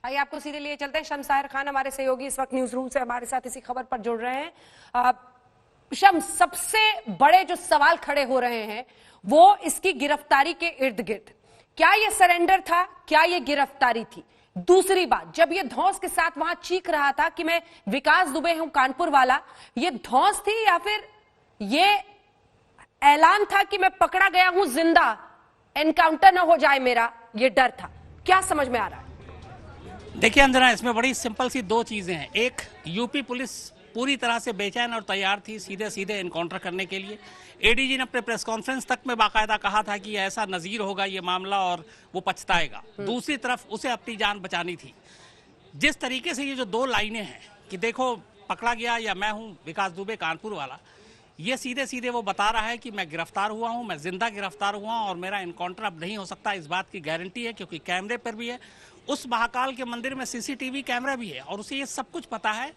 आइए आपको सीधे लिए चलते हैं। शम्स खान हमारे सहयोगी इस वक्त न्यूज रूम से हमारे साथ इसी खबर पर जुड़ रहे हैं। शम्स, सबसे बड़े जो सवाल खड़े हो रहे हैं वो इसकी गिरफ्तारी के इर्द गिर्द, क्या ये सरेंडर था, क्या ये गिरफ्तारी थी? दूसरी बात, जब ये धौंस के साथ वहां चीख रहा था कि मैं विकास दुबे हूं कानपुर वाला, ये धौंस थी या फिर ये ऐलान था कि मैं पकड़ा गया हूं जिंदा, एनकाउंटर ना हो जाए मेरा, ये डर था? क्या समझ में आ रहा है? देखिए अंजना, इसमें बड़ी सिंपल सी दो चीजें हैं। एक, यूपी पुलिस पूरी तरह से बेचैन और तैयार थी सीधे सीधे एनकाउंटर करने के लिए। एडीजी ने अपने प्रेस कॉन्फ्रेंस तक में बाकायदा कहा था कि ऐसा नजीर होगा ये मामला और वो पछताएगा। दूसरी तरफ उसे अपनी जान बचानी थी। जिस तरीके से ये जो दो लाइनें हैं कि देखो पकड़ा गया या मैं हूं विकास दुबे कानपुर वाला, ये सीधे सीधे वो बता रहा है कि मैं गिरफ्तार हुआ हूं, मैं जिंदा गिरफ्तार हुआ हूं और मेरा एनकाउंटर अब नहीं हो सकता। इस बात की गारंटी है क्योंकि कैमरे पर भी है, उस महाकाल के मंदिर में सीसीटीवी कैमरा भी है और उसे ये सब कुछ पता है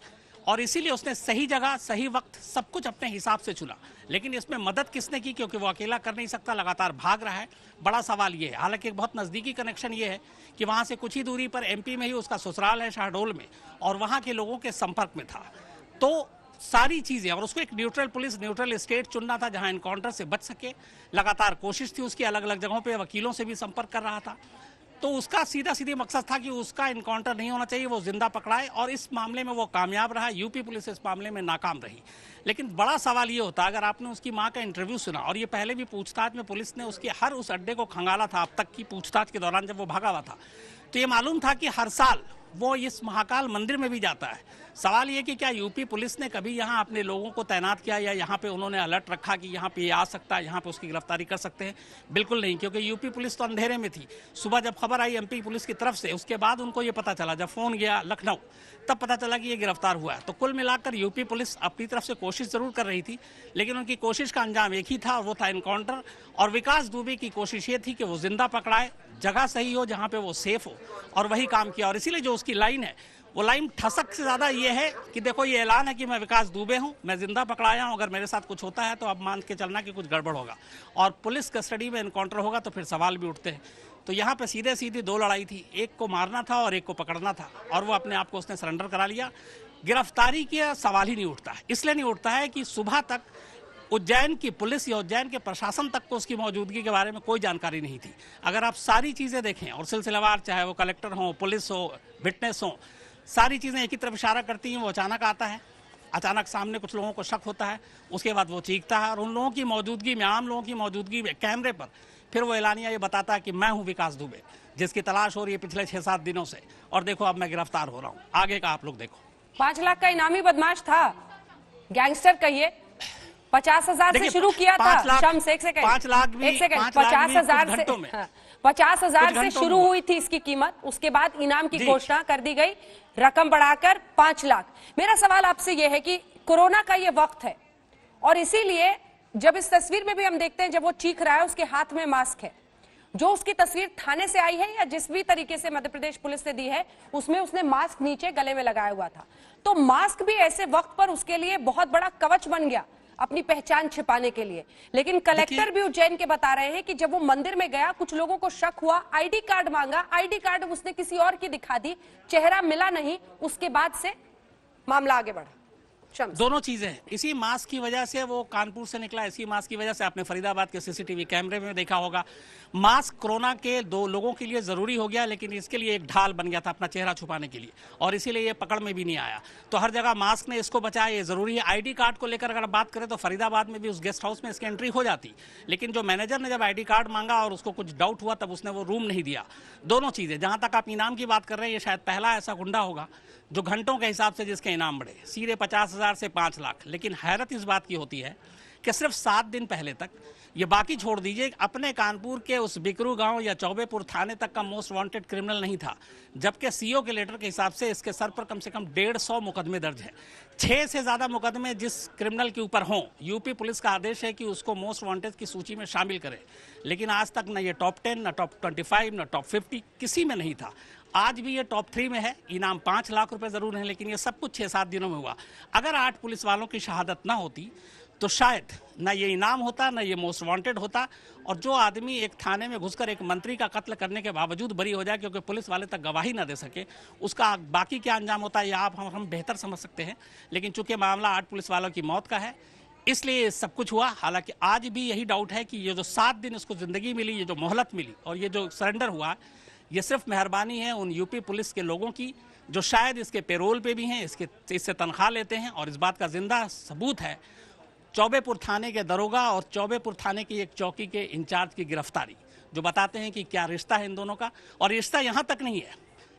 और इसीलिए उसने सही जगह सही वक्त सब कुछ अपने हिसाब से चुना। लेकिन इसमें मदद किसने की, क्योंकि वो अकेला कर नहीं सकता, लगातार भाग रहा है। बड़ा सवाल ये है, हालांकि एक बहुत नज़दीकी कनेक्शन ये है कि वहाँ से कुछ ही दूरी पर एमपी में ही उसका ससुराल है शहडोल में, और वहाँ के लोगों के संपर्क में था। तो सारी चीजें, और उसको एक न्यूट्रल पुलिस, न्यूट्रल स्टेट चुनना था जहां एनकाउंटर से बच सके। लगातार कोशिश थी उसकी, अलग अलग जगहों पे वकीलों से भी संपर्क कर रहा था। तो उसका सीधा सीधे मकसद था कि उसका एनकाउंटर नहीं होना चाहिए, वो जिंदा पकड़ाए, और इस मामले में वो कामयाब रहा। यूपी पुलिस इस मामले में नाकाम रही। लेकिन बड़ा सवाल ये होता, अगर आपने उसकी मां का इंटरव्यू सुना, और ये पहले भी पूछताछ में पुलिस ने उसके हर उस अड्डे को खंगाला था अब तक की पूछताछ के दौरान जब वो भागा हुआ था, तो ये मालूम था कि हर साल वो इस महाकाल मंदिर में भी जाता है। सवाल ये कि क्या यूपी पुलिस ने कभी यहाँ अपने लोगों को तैनात किया या यहाँ पे उन्होंने अलर्ट रखा कि यहाँ पे ये आ सकता है, यहाँ पे उसकी गिरफ्तारी कर सकते हैं? बिल्कुल नहीं, क्योंकि यूपी पुलिस तो अंधेरे में थी। सुबह जब खबर आई एमपी पुलिस की तरफ से, उसके बाद उनको ये पता चला, जब फोन गया लखनऊ तब पता चला कि ये गिरफ्तार हुआ है। तो कुल मिलाकर यूपी पुलिस अपनी तरफ से कोशिश जरूर कर रही थी, लेकिन उनकी कोशिश का अंजाम एक ही था, वो था एनकाउंटर। और विकास दुबे की कोशिश ये थी कि वो जिंदा पकड़ाए, जगह सही हो जहाँ पे वो सेफ हो, और वही काम किया। और इसीलिए जो उसकी लाइन है, वो लाइन ठसक से ज्यादा ये है कि देखो ये ऐलान है कि मैं विकास दुबे हूं, मैं जिंदा पकड़ाया हूं, अगर मेरे साथ कुछ होता है तो अब मान के चलना कि कुछ गड़बड़ होगा और पुलिस कस्टडी में एनकाउंटर होगा, तो फिर सवाल भी उठते हैं। तो यहाँ पे सीधे सीधी दो लड़ाई थी, एक को मारना था और एक को पकड़ना था, और वो अपने आप को उसने सरेंडर करा लिया। गिरफ्तारी का सवाल ही नहीं उठता है। इसलिए नहीं उठता है कि सुबह तक उज्जैन की पुलिस या उज्जैन के प्रशासन तक को उसकी मौजूदगी के बारे में कोई जानकारी नहीं थी। अगर आप सारी चीजें देखें और सिलसिलेवार, चाहे वो कलेक्टर हो, पुलिस हो, विटनेस हो, सारी चीजें एक ही तरफ इशारा करती हैं। वो अचानक आता है, अचानक सामने कुछ लोगों को शक होता है, उसके बाद वो चीखता है, और उन लोगों की मौजूदगी में, आम लोगों की मौजूदगी में कैमरे पर फिर वो एलानिया ये बताता है कि मैं हूं विकास दुबे, जिसकी तलाश हो रही है पिछले 6-7 दिनों से, और देखो अब मैं गिरफ्तार हो रहा हूं। आगे का आप लोग देखो। 5 लाख का इनामी बदमाश था, गैंगस्टर कहिए। 50,000 से शुरू किया था। शम्स, एक सेकंड, 5 लाख भी, 50,000 से 50,000 से शुरू हुई थी इसकी कीमत। उसके बाद इनाम की घोषणा कर दी गई, रकम बढ़ाकर 5 लाख। मेरा सवाल आपसे यह है कि कोरोना का ये वक्त है, और इसीलिए जब इस तस्वीर में भी हम देखते हैं, जब वो चीख रहा है उसके हाथ में मास्क है, जो उसकी तस्वीर थाने से आई है या जिस भी तरीके से मध्य प्रदेश पुलिस ने दी है, उसमें उसने मास्क नीचे गले में लगाया हुआ था। तो मास्क भी ऐसे वक्त पर उसके लिए बहुत बड़ा कवच बन गया अपनी पहचान छिपाने के लिए। लेकिन कलेक्टर भी उज्जैन के बता रहे हैं कि जब वो मंदिर में गया, कुछ लोगों को शक हुआ, आईडी कार्ड मांगा, आईडी कार्ड उसने किसी और की दिखा दी, चेहरा मिला नहीं, उसके बाद से मामला आगे बढ़ा। दोनों चीजें, इसी मास्क की वजह से वो कानपुर से निकला, इसी मास्क की वजह से आपने फरीदाबाद के सीसीटीवी कैमरे में देखा होगा। मास्क कोरोना के दो लोगों के लिए जरूरी हो गया, लेकिन इसके लिए एक ढाल बन गया था अपना चेहरा छुपाने के लिए, और इसीलिए ये पकड़ में भी नहीं आया। तो हर जगह मास्क ने इसको बचाया, ये जरूरी है। आईडी कार्ड को लेकर अगर बात करें तो फरीदाबाद में भी उस गेस्ट हाउस में इसकी एंट्री हो जाती, लेकिन जो मैनेजर ने जब आईडी कार्ड मांगा और उसको कुछ डाउट हुआ, तब उसने वो रूम नहीं दिया। दोनों चीजें। जहां तक आप इनाम की बात कर रहे हैं, ये शायद पहला ऐसा गुंडा होगा जो घंटों के हिसाब से जिसके इनाम बढ़े, सीधे 50,000 से 5 लाख। लेकिन हैरत इस बात की होती है कि सिर्फ 7 दिन पहले तक, ये बाकी छोड़ दीजिए, अपने कानपुर के उस बिकरू गांव या चौबेपुर थाने तक का मोस्ट वांटेड क्रिमिनल नहीं था, जबकि सीओ के लेटर के हिसाब से इसके सर पर कम से कम 150 मुकदमे दर्ज हैं। 6 से ज्यादा मुकदमे जिस क्रिमिनल के ऊपर हों, यूपी पुलिस का आदेश है कि उसको मोस्ट वांटेड की सूची में शामिल करे। लेकिन आज तक न ये टॉप 10, न टॉप 25, न टॉप 50 किसी में नहीं था। आज भी ये टॉप 3 में है। इनाम 5 लाख रुपए जरूर है, लेकिन ये सब कुछ 6-7 दिनों में हुआ। अगर 8 पुलिस वालों की शहादत ना होती तो शायद ना ये इनाम होता, ना ये मोस्ट वांटेड होता, और जो आदमी एक थाने में घुसकर एक मंत्री का कत्ल करने के बावजूद बरी हो जाए क्योंकि पुलिस वाले तक गवाही ना दे सके, उसका बाकी क्या अंजाम होता है या आप हम बेहतर समझ सकते हैं। लेकिन चूंकि मामला 8 पुलिस वालों की मौत का है, इसलिए सब कुछ हुआ। हालांकि आज भी यही डाउट है कि ये जो 7 दिन इसको जिंदगी मिली, ये जो मोहलत मिली और ये जो सरेंडर हुआ, ये सिर्फ मेहरबानी है उन यूपी पुलिस के लोगों की जो शायद इसके पेरोल पे भी हैं, इससे तनख्वाह लेते हैं। और इस बात का जिंदा सबूत है चौबेपुर थाने के दरोगा और चौबेपुर थाने की एक चौकी के इंचार्ज की गिरफ्तारी, जो बताते हैं कि क्या रिश्ता है इन दोनों का। और रिश्ता यहाँ तक नहीं है,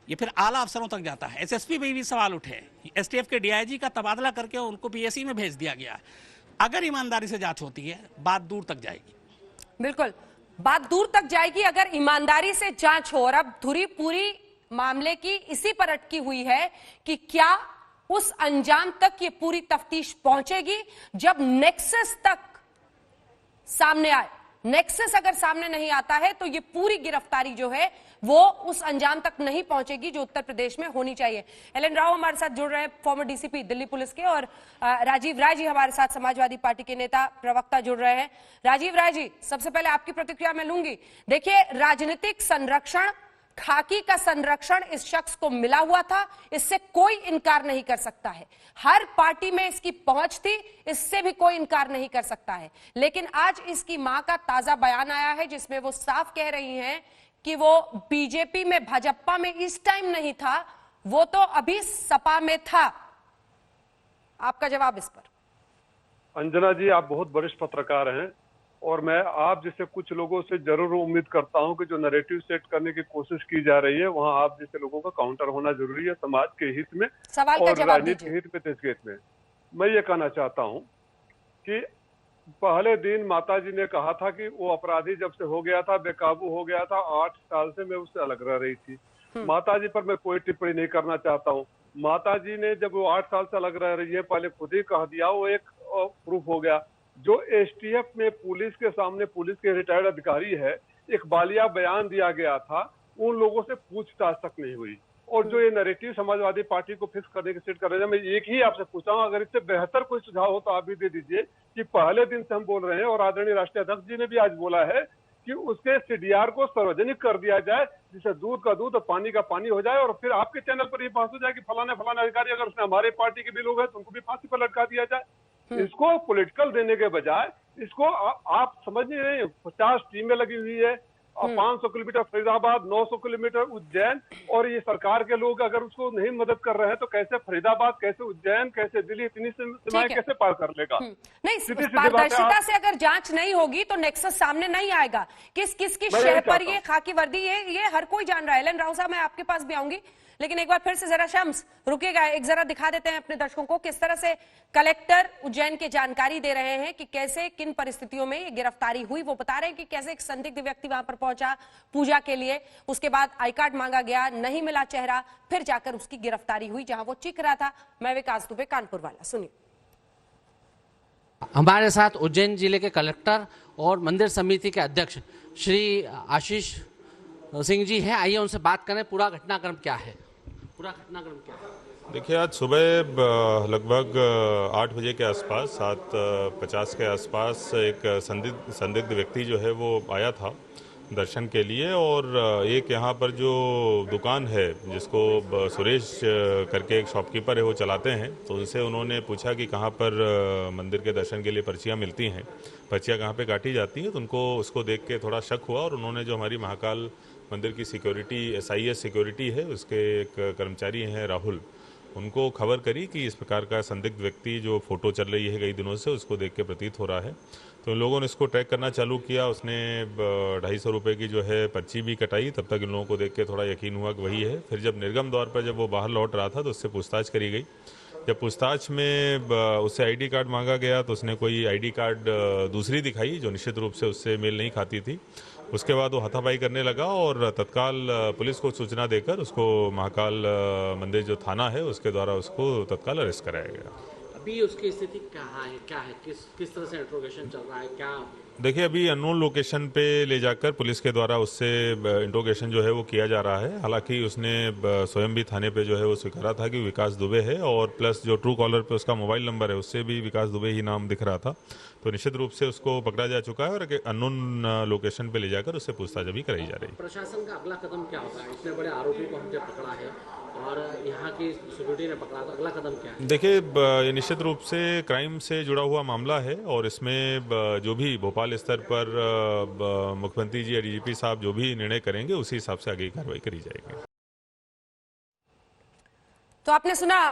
ये फिर आला अफसरों तक जाता है। एसएसपी पे भी सवाल उठे, एसटीएफ के डीआईजी का तबादला करके उनको पीएसी में भेज दिया गया। अगर ईमानदारी से जांच होती है, बात दूर तक जाएगी। बिल्कुल, बात दूर तक जाएगी अगर ईमानदारी से जांच हो। और अब धुरी पूरी मामले की इसी पर अटकी हुई है कि क्या उस अंजाम तक ये पूरी तफ्तीश पहुंचेगी जब नेक्सस तक सामने आए। नेक्सस अगर सामने नहीं आता है तो ये पूरी गिरफ्तारी जो है वो उस अंजाम तक नहीं पहुंचेगी जो उत्तर प्रदेश में होनी चाहिए। एल.एन. राव हमारे साथ जुड़ रहे हैं, फॉर्मर डीसीपी दिल्ली पुलिस के, और राजीव राय जी हमारे साथ समाजवादी पार्टी के नेता प्रवक्ता जुड़ रहे हैं। राजीव राय जी, सबसे पहले आपकी प्रतिक्रिया मैं लूंगी। देखिए, राजनीतिक संरक्षण, खाकी का संरक्षण इस शख्स को मिला हुआ था, इससे कोई इनकार नहीं कर सकता है। हर पार्टी में इसकी पहुंच थी, इससे भी कोई इनकार नहीं कर सकता है। लेकिन आज इसकी मां का ताजा बयान आया है जिसमें वो साफ कह रही हैं कि वो बीजेपी में, भाजपा में इस टाइम नहीं था, वो तो अभी सपा में था। आपका जवाब इस पर? अंजना जी, आप बहुत वरिष्ठ पत्रकार हैं और मैं आप जैसे कुछ लोगों से जरूर उम्मीद करता हूं कि जो नैरेटिव सेट करने की कोशिश की जा रही है वहां आप जैसे लोगों का काउंटर होना जरूरी है, समाज के हित में और राजनीतिक हित में, देश के हित में। मैं ये कहना चाहता हूं कि पहले दिन माताजी ने कहा था कि वो अपराधी जब से हो गया था, बेकाबू हो गया था, 8 साल से मैं उससे अलग रह रही थी। माताजी पर मैं कोई टिप्पणी नहीं करना चाहता हूँ। माताजी ने जब वो 8 साल से अलग रह रही है, पहले खुद ही कह दिया, वो एक प्रूफ हो गया। जो एसटीएफ में पुलिस के सामने पुलिस के रिटायर्ड अधिकारी है, एक बालिया बयान दिया गया था, उन लोगों से पूछताछ तक नहीं हुई। और जो ये नैरेटिव समाजवादी पार्टी को फिक्स करने के सेट कर रहे हैं, मैं एक ही आपसे पूछा हूँ, अगर इससे बेहतर कोई सुझाव हो तो आप भी दे दीजिए कि पहले दिन से हम बोल रहे हैं और आदरणीय राष्ट्रीय अध्यक्ष जी ने भी आज बोला है कि उसके सीडीआर को सार्वजनिक कर दिया जाए, जिससे दूध का दूध और पानी का पानी हो जाए, और फिर आपके चैनल पर ये बात हो जाए कि फलाने अधिकारी अगर उसने हमारे पार्टी के भी लोग हैं तो उनको भी फांसी पर लटका दिया जाए। इसको पॉलिटिकल देने के बजाय इसको आप समझ नहीं रहे, 50 टीमें लगी हुई है और 500 किलोमीटर फरीदाबाद, 900 किलोमीटर उज्जैन, और ये सरकार के लोग अगर उसको नहीं मदद कर रहे हैं तो कैसे फरीदाबाद, कैसे उज्जैन, कैसे दिल्ली, इतनी सीमाएं कैसे पार कर लेगा? नहीं, पारदर्शिता से अगर जांच नहीं होगी तो नेक्सस सामने नहीं आएगा। किस शहर पर ये खाकी वर्दी, ये हर कोई जान रहा है। एल.एन. राव साहब, मैं आपके पास भी आऊंगी, लेकिन एक बार फिर से जरा शम्स रुकेगा, एक जरा दिखा देते हैं अपने दर्शकों को किस तरह से कलेक्टर उज्जैन के जानकारी दे रहे हैं कि कैसे, किन परिस्थितियों में ये गिरफ्तारी हुई। वो बता रहे हैं कि कैसे एक संदिग्ध व्यक्ति वहां पर पहुंचा पूजा के लिए, उसके बाद आई कार्ड मांगा गया, नहीं मिला चेहरा, फिर जाकर उसकी गिरफ्तारी हुई जहां वो चीख रहा था। मैं विकास दुबे, कानपुर वाला। सुनिए। हमारे साथ उज्जैन जिले के कलेक्टर और मंदिर समिति के अध्यक्ष श्री आशीष सिंह जी हैं। आइए उनसे बात करें, पूरा घटनाक्रम क्या है? देखिए, आज सुबह लगभग 8 बजे के आसपास, 7:50 के आसपास एक संदिग्ध व्यक्ति जो है वो आया था दर्शन के लिए, और एक यहाँ पर जो दुकान है जिसको सुरेश करके एक शॉपकीपर है वो चलाते हैं, तो उनसे उन्होंने पूछा कि कहाँ पर मंदिर के दर्शन के लिए पर्चियाँ मिलती हैं, पर्चियाँ कहाँ पे काटी जाती हैं। तो उनको उसको देख के थोड़ा शक हुआ और उन्होंने जो हमारी महाकाल मंदिर की सिक्योरिटी, SIS सिक्योरिटी है, उसके एक कर्मचारी हैं राहुल, उनको खबर करी कि इस प्रकार का संदिग्ध व्यक्ति जो फोटो चल रही है कई दिनों से, उसको देख के प्रतीत हो रहा है। तो इन लोगों ने इसको ट्रैक करना चालू किया। उसने 250 रुपये की जो है पर्ची भी कटाई। तब तक इन लोगों को देख के थोड़ा यकीन हुआ कि वही है। फिर जब निर्गम द्वार पर जब वो बाहर लौट रहा था तो उससे पूछताछ करी गई। जब पूछताछ में उससे ID कार्ड मांगा गया तो उसने कोई ID कार्ड दूसरी दिखाई जो निश्चित रूप से उससे मेल नहीं खाती थी। उसके बाद वो हाथापाई करने लगा और तत्काल पुलिस को सूचना देकर उसको महाकाल मंदिर जो थाना है उसके द्वारा उसको तत्काल अरेस्ट कराया गया। अभी उसकी स्थिति क्या है, किस तरह से इंट्रोगेशन चल रहा है, क्या देखिए, अभी अननोन लोकेशन पे ले जाकर पुलिस के द्वारा उससे इंट्रोगेशन जो है वो किया जा रहा है। हालांकि उसने स्वयं भी थाने पे जो है वो स्वीकारा था कि विकास दुबे है, और प्लस जो ट्रू कॉलर पे उसका मोबाइल नंबर है उससे भी विकास दुबे ही नाम दिख रहा था। तो निश्चित रूप से उसको पकड़ा जा चुका है और अननोन लोकेशन पे ले जाकर उससे पूछताछ अभी कराई जा रही है। प्रशासन का अगला कदम क्या होगा? इतने बड़े आरोपी को हमने पकड़ा है और यहाँ की सिक्योरिटी ने पकड़ा, तो अगला कदम क्या है? देखिए, ये निश्चित रूप से क्राइम से जुड़ा हुआ मामला है और इसमें जो भी भोपाल स्तर पर मुख्यमंत्री जी या डीजीपी साहब जो भी निर्णय करेंगे उसी हिसाब से आगे कार्रवाई करी जाएगी। तो आपने सुना,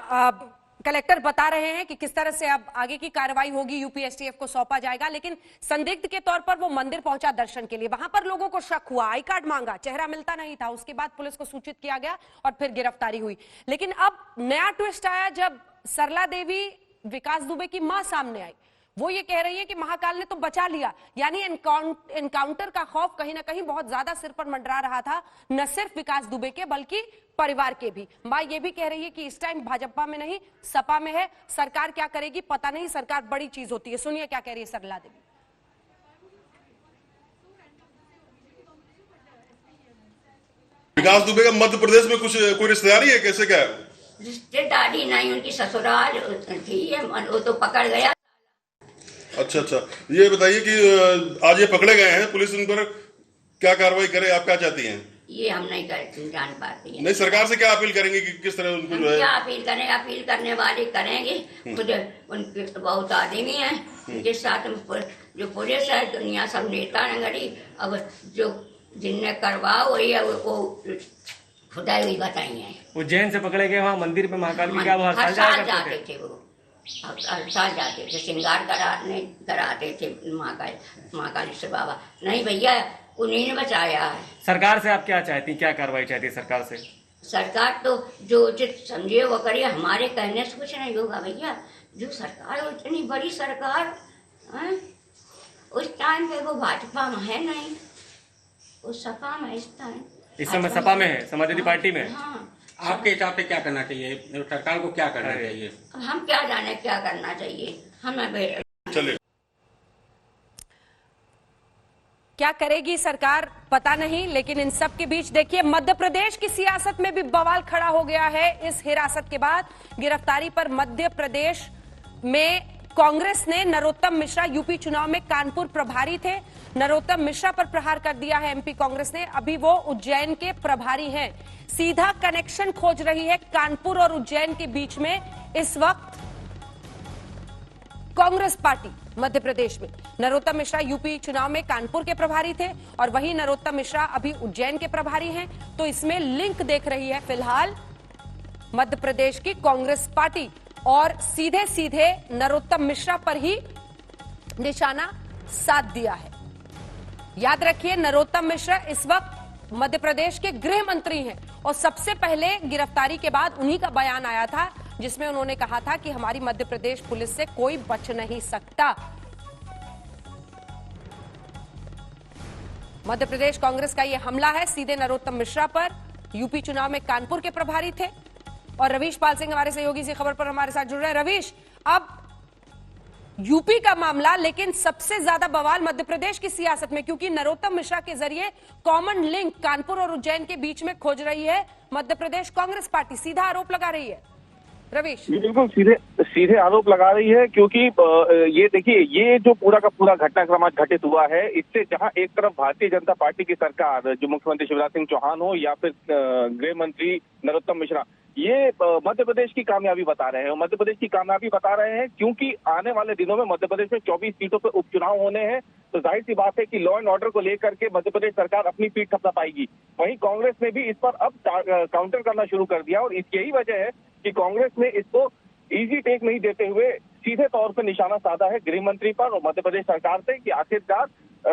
कलेक्टर बता रहे हैं कि किस तरह से अब आगे की कार्रवाई होगी, यूपीएसटीएफ को सौंपा जाएगा। लेकिन संदिग्ध के तौर पर वो मंदिर पहुंचा दर्शन के लिए, वहां पर लोगों को शक हुआ, आई कार्ड मांगा, चेहरा मिलता नहीं था, उसके बाद पुलिस को सूचित किया गया और फिर गिरफ्तारी हुई। लेकिन अब नया ट्विस्ट आया जब सरला देवी विकास दुबे की मां सामने आई। वो ये कह रही है कि महाकाल ने तो बचा लिया, यानी एनकाउंटर का खौफ कहीं ना कहीं बहुत ज्यादा सिर पर मंडरा रहा था, न सिर्फ विकास दुबे के बल्कि परिवार के भी। मां ये भी कह रही है कि इस टाइम भाजपा में नहीं सपा में है, सरकार क्या करेगी पता नहीं, सरकार बड़ी चीज होती है। सुनिए क्या कह रही है सरला देवी। विकास दुबे का मध्य प्रदेश में कुछ कोई रिश्तेदारी है, कैसे क्या है? रिश्तेदारी नहीं, उनकी ससुराल थी, वो तो पकड़ गया। अच्छा, ये बताइए कि आज ये पकड़े गए हैं, पुलिस उन पर क्या कार्रवाई करे, आप क्या चाहती हैं? ये हम नहीं जान पाते हैं। नहीं, सरकार से क्या अपील करेंगे कि किस तरह उनको जो है? क्या अपील करें? अपील करने वाले करेंगे, खुद उनके बहुत आदमी हैं उनके साथ जो पुलिस है, दुनिया सब नेता नगरी। अब जो जिनने करवा वही है, वो खुदाई हुई बताई। उज्जैन से पकड़े गए, वहाँ मंदिर पे महाकाल की क्या वो हर साल जाते थे, वो हर साल जाते थे, श्रृंगार कराते थे महाकालेश्वर बाबा। नहीं भैया, उन्हीं ने बचाया है। सरकार से आप क्या चाहती, क्या कार्रवाई चाहती है सरकार से? सरकार तो जो उचित समझे वो करिए, हमारे कहने से कुछ नहीं होगा भैया। जो सरकार, इतनी बड़ी सरकार है, उस टाइम पे वो भाजपा में है नहीं, वो सपा में इस टाइम। इस समय सपा में है, समाजवादी पार्टी में। हाँ, आपके हिसाब से क्या करना चाहिए, सरकार को क्या करना चाहिए? अब हम क्या जाने क्या करना चाहिए, हमें चले क्या करेगी सरकार पता नहीं। लेकिन इन सब के बीच देखिए, मध्य प्रदेश की सियासत में भी बवाल खड़ा हो गया है। इस हिरासत के बाद गिरफ्तारी पर मध्य प्रदेश में कांग्रेस ने नरोत्तम मिश्रा, यूपी चुनाव में कानपुर प्रभारी थे, नरोत्तम मिश्रा पर प्रहार कर दिया है एमपी कांग्रेस ने। अभी वो उज्जैन के प्रभारी हैं। सीधा कनेक्शन खोज रही है कानपुर और उज्जैन के बीच में इस वक्त कांग्रेस पार्टी मध्य प्रदेश में। नरोत्तम मिश्रा यूपी चुनाव में कानपुर के प्रभारी थे और वहीं नरोत्तम मिश्रा अभी उज्जैन के प्रभारी हैं। तो इसमें लिंक देख रही है फिलहाल मध्य प्रदेश की कांग्रेस पार्टी और सीधे सीधे नरोत्तम मिश्रा पर ही निशाना साध दिया है। याद रखिए, नरोत्तम मिश्रा इस वक्त मध्य प्रदेश के गृह मंत्री हैं और सबसे पहले गिरफ्तारी के बाद उन्हीं का बयान आया था जिसमें उन्होंने कहा था कि हमारी मध्य प्रदेश पुलिस से कोई बच नहीं सकता। मध्य प्रदेश कांग्रेस का यह हमला है सीधे नरोत्तम मिश्रा पर। यूपी चुनाव में कानपुर के प्रभारी थे। और रवीश पाल सिंह हमारे सहयोगी इसी खबर पर हमारे साथ जुड़ रहे हैं। रवीश, अब यूपी का मामला, लेकिन सबसे ज्यादा बवाल मध्य प्रदेश की सियासत में, क्योंकि नरोत्तम मिश्रा के जरिए कॉमन लिंक कानपुर और उज्जैन के बीच में खोज रही है मध्य प्रदेश कांग्रेस पार्टी, सीधा आरोप लगा रही है। रवीश, बिल्कुल सीधे आरोप लगा रही है, क्योंकि ये देखिए, ये जो पूरा का पूरा घटनाक्रम घटित हुआ है, इससे जहां एक तरफ भारतीय जनता पार्टी की सरकार, जो मुख्यमंत्री शिवराज सिंह चौहान हो या फिर गृह मंत्री नरोत्तम मिश्रा, ये मध्य प्रदेश की कामयाबी बता रहे हैं। मध्य प्रदेश की कामयाबी बता रहे हैं क्योंकि आने वाले दिनों में मध्य प्रदेश में 24 सीटों पर उपचुनाव होने हैं। तो जाहिर सी बात है कि लॉ एंड ऑर्डर को लेकर के मध्य प्रदेश सरकार अपनी पीठ थपथपाएगी। वहीं कांग्रेस ने भी इस पर अब काउंटर करना शुरू कर दिया और यही वजह है कि कांग्रेस ने इसको इजी टेक नहीं देते हुए सीधे तौर पर निशाना साधा है गृह मंत्री पर और मध्य प्रदेश सरकार से कि आखिरकार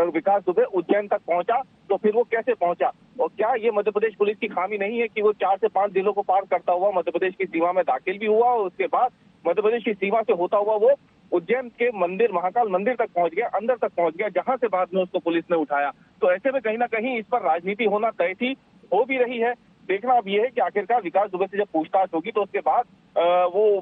विकास दुबे उज्जैन तक पहुंचा तो फिर वो कैसे पहुंचा, और क्या ये मध्य प्रदेश पुलिस की खामी नहीं है कि वो 4 से 5 जिलों को पार करता हुआ मध्य प्रदेश की सीमा में दाखिल भी हुआ और उसके बाद मध्य प्रदेश की सीमा से होता हुआ वो उज्जैन के मंदिर, महाकाल मंदिर तक पहुंच गया, अंदर तक पहुंच गया, जहां से बाद में उसको पुलिस ने उठाया। तो ऐसे में कहीं ना कहीं इस पर राजनीति होना तय थी, हो भी रही है। देखना अब ये है कि आखिरकार विकास दुबे से जब पूछताछ होगी तो उसके बाद वो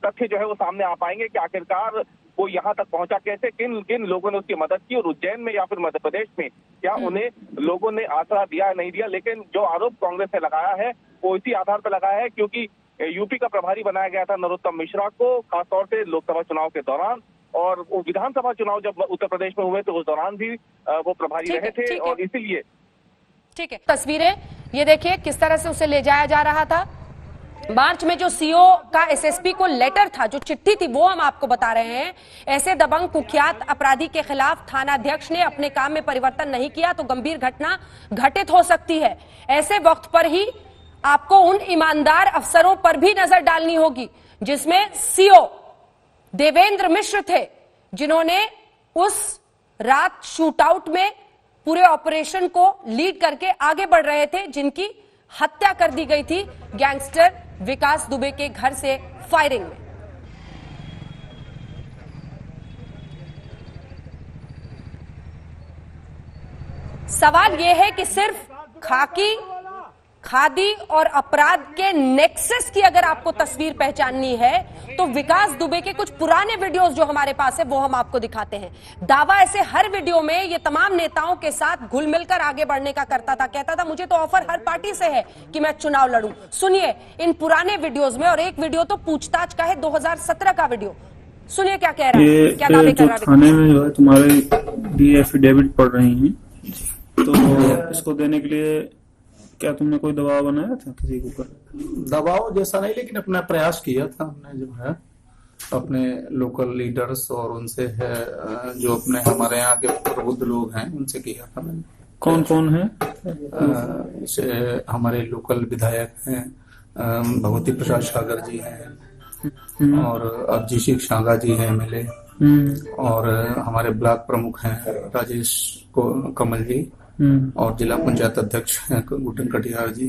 तथ्य जो है वो सामने आ पाएंगे कि आखिरकार वो यहाँ तक पहुंचा कैसे, किन किन लोगों ने उसकी मदद की, और उज्जैन में या फिर मध्य प्रदेश में क्या उन्हें लोगों ने आसरा दिया या नहीं दिया। लेकिन जो आरोप कांग्रेस ने लगाया है वो इसी आधार पर लगाया है क्योंकि यूपी का प्रभारी बनाया गया था नरोत्तम मिश्रा को, खासतौर से लोकसभा चुनाव के दौरान, और वो विधानसभा चुनाव जब उत्तर प्रदेश में हुए तो उस दौरान भी वो प्रभारी रहे थे, और इसीलिए। ठीक है, तस्वीरें ये देखिए किस तरह से उसे ले जाया जा रहा था। मार्च में जो सीओ का एसएसपी को लेटर था, जो चिट्ठी थी, वो हम आपको बता रहे हैं। ऐसे दबंग कुख्यात अपराधी के खिलाफ थाना अध्यक्ष ने अपने काम में परिवर्तन नहीं किया तो गंभीर घटना घटित हो सकती है। ऐसे वक्त पर ही आपको उन ईमानदार अफसरों पर भी नजर डालनी होगी जिसमें सीओ देवेंद्र मिश्र थे, जिन्होंने उस रात शूटआउट में पूरे ऑपरेशन को लीड करके आगे बढ़ रहे थे, जिनकी हत्या कर दी गई थी गैंगस्टर विकास दुबे के घर से फायरिंग में। सवाल यह है कि सिर्फ खाकी, खादी और अपराध के नेक्सस की अगर आपको तस्वीर पहचाननी है तो विकास दुबे के कुछ पुराने वीडियोस जो हमारे पास है वो हम आपको दिखाते हैं। दावा ऐसे हर वीडियो में ये तमाम नेताओं के साथ घुल मिलकर आगे बढ़ने का करता था, कहता था मुझे तो ऑफर हर पार्टी से है कि मैं चुनाव लड़ूं। सुनिए इन पुराने वीडियोस में, और एक वीडियो तो पूछताछ का है, 2017 का वीडियो, सुनिए क्या कह रहा है, क्या दावे कर रहा है। थाने में जो है तुम्हारे एफिडेविट पढ़ रही हैं, तो इसको देने के लिए क्या तुमने कोई दबाव बनाया था किसी के ऊपर? दबाव जैसा नहीं, लेकिन अपना प्रयास किया था हमने, जो है अपने लोकल लीडर्स और उनसे है जो अपने हमारे यहाँ के प्रबुद्ध लोग हैं उनसे किया था मैंने। कौन कौन है? हमारे लोकल विधायक हैं, भगवती प्रसाद सागर जी हैं, और अभिजीत शांगा जी हैं एमएलए, और हमारे ब्लॉक प्रमुख हैं राजेश कमल जी, और जिला पंचायत अध्यक्ष हैं गुटन कटियार जी,